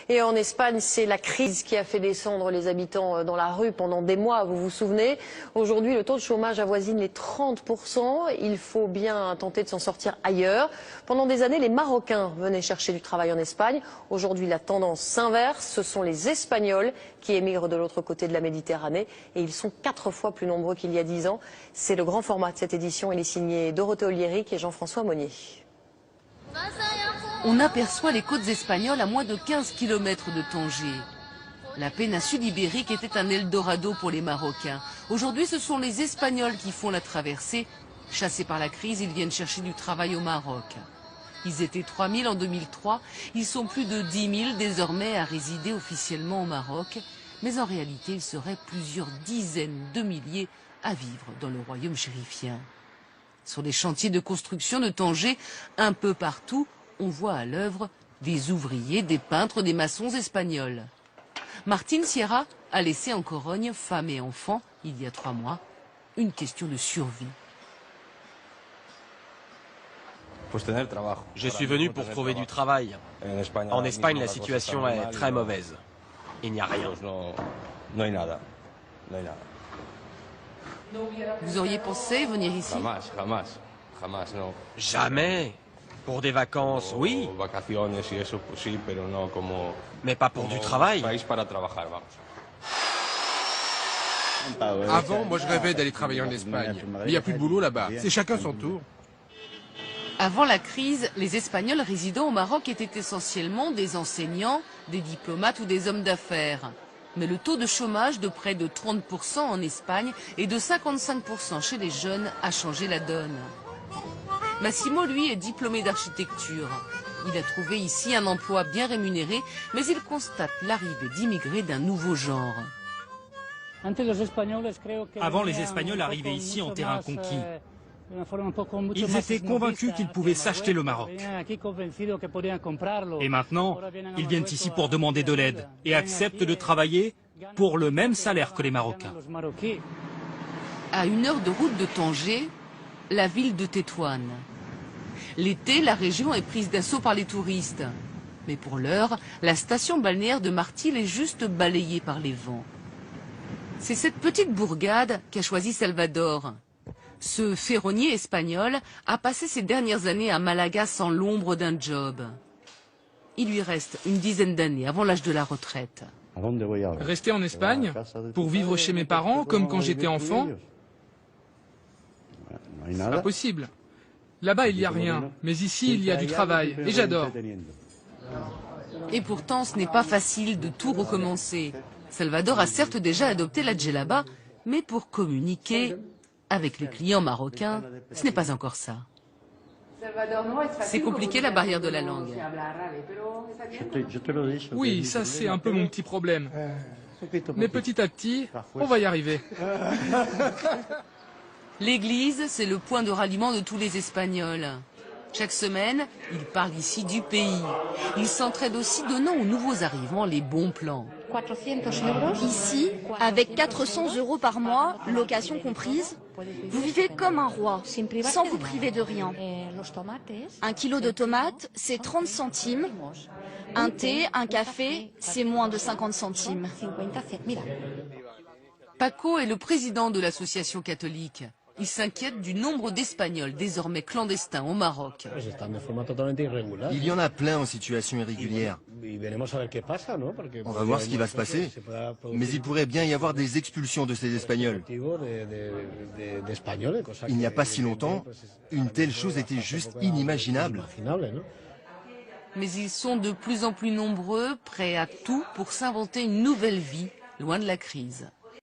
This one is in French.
Et en Espagne, c'est la crise qui a fait descendre les habitants dans la rue pendant des mois, vous vous souvenez. Aujourd'hui, le taux de chômage avoisine les 30%. Il faut bien tenter de s'en sortir ailleurs. Pendant des années, les Marocains venaient chercher du travail en Espagne. Aujourd'hui, la tendance s'inverse. Ce sont les Espagnols qui émigrent de l'autre côté de la Méditerranée. Et ils sont 4 fois plus nombreux qu'il y a 10 ans. C'est le grand format de cette édition. Il est signé Dorothée Oliéric et Jean-François Monnier. On aperçoit les côtes espagnoles à moins de 15 km de Tanger. La péninsule ibérique était un Eldorado pour les Marocains. Aujourd'hui, ce sont les Espagnols qui font la traversée. Chassés par la crise, ils viennent chercher du travail au Maroc. Ils étaient 3000 en 2003. Ils sont plus de 10 000 désormais à résider officiellement au Maroc. Mais en réalité, ils seraient plusieurs dizaines de milliers à vivre dans le royaume chérifien. Sur les chantiers de construction de Tanger, un peu partout, on voit à l'œuvre des ouvriers, des peintres, des maçons espagnols. Martín Sierra a laissé en Corogne, femme et enfants, il y a 3 mois, une question de survie. Je suis venu pour trouver du travail. En Espagne, la situation est très mauvaise. Il n'y a rien. Vous auriez pensé venir ici? Jamais. Pour des vacances, oui. Mais pas pour du travail. Avant, moi je rêvais d'aller travailler en Espagne. Mais il n'y a plus de boulot là-bas. C'est chacun son tour. Avant la crise, les Espagnols résidant au Maroc étaient essentiellement des enseignants, des diplomates ou des hommes d'affaires. Mais le taux de chômage de près de 30% en Espagne et de 55% chez les jeunes a changé la donne. Massimo, lui, est diplômé d'architecture. Il a trouvé ici un emploi bien rémunéré, mais il constate l'arrivée d'immigrés d'un nouveau genre. Avant, les Espagnols arrivaient ici en terrain conquis. Ils étaient convaincus qu'ils pouvaient s'acheter le Maroc. Et maintenant, ils viennent ici pour demander de l'aide et acceptent de travailler pour le même salaire que les Marocains. À 1 heure de route de Tanger, la ville de Tétouan. L'été, la région est prise d'assaut par les touristes. Mais pour l'heure, la station balnéaire de Martil est juste balayée par les vents. C'est cette petite bourgade qu'a choisi Salvador. Ce ferronnier espagnol a passé ses dernières années à Malaga sans l'ombre d'un job. Il lui reste une dizaine d'années avant l'âge de la retraite. Rester en Espagne pour vivre chez mes parents comme quand j'étais enfant? C'est pas possible. Là-bas, il n'y a rien. Mais ici, il y a du travail. Et j'adore. Et pourtant, ce n'est pas facile de tout recommencer. Salvador a certes déjà adopté la djellaba, mais pour communiquer avec les clients marocains, ce n'est pas encore ça. C'est compliqué la barrière de la langue. Oui, ça c'est un peu mon petit problème. Mais petit à petit, on va y arriver. L'église, c'est le point de ralliement de tous les Espagnols. Chaque semaine, ils parlent ici du pays. Ils s'entraident aussi, donnant aux nouveaux arrivants les bons plans. Ici, avec 400 € par mois, location comprise, vous vivez comme un roi, sans vous priver de rien. 1 kilo de tomates, c'est 30 centimes. Un thé, un café, c'est moins de 50 centimes. Paco est le président de l'association catholique. Il s'inquiète du nombre d'Espagnols désormais clandestins au Maroc. Il y en a plein en situation irrégulière. On va voir ce qui va se passer. Mais il pourrait bien y avoir des expulsions de ces Espagnols. Il n'y a pas si longtemps, une telle chose était juste inimaginable. Mais ils sont de plus en plus nombreux, prêts à tout pour s'inventer une nouvelle vie, loin de la crise.